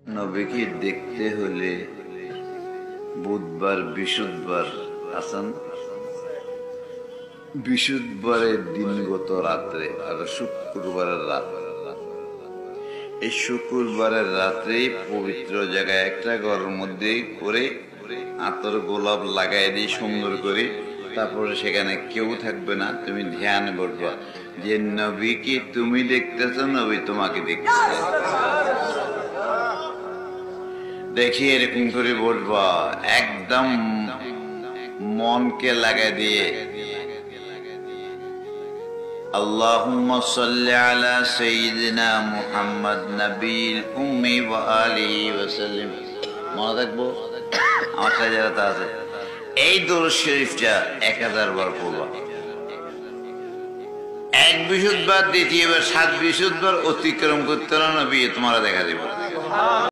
নবীকে দেখতে হলে বুধবার বৃহস্পতিবার আসেন, বৃহস্পতিবারের দিনগত রাত্রে আর শুক্রবারের রাত। এই শুক্রবারের রাত্রে পবিত্র জায়গায় একটা ঘরের মধ্যে করে আতর গোলাপ লাগাই দিয়ে সুন্দর করে, তারপরে সেখানে কেউ থাকবে না, তুমি ধ্যান করবা যে নবীকে তুমি দেখতেছ, নবী তোমাকে দেখতেছে। দেখি এরকম করে বলবা, একদম মনকে লাগাই দিয়ে আল্লাহুম্মা সাল্লি আলা সাইয়্যিদিনা মুহাম্মদ নবীল উম্মি ওয়া আলিহি ওয়া সাল্লাম। মনে রাখবো আমার সাজারাতে আছে এই দরুদ শরীফটা 1000 বার পড়বা। এক বৃহস্পতিবার, দ্বিতীয়বার 7 বৃহস্পতিবার অতিক্রম করতে না, নবী তোমার দেখা দেব।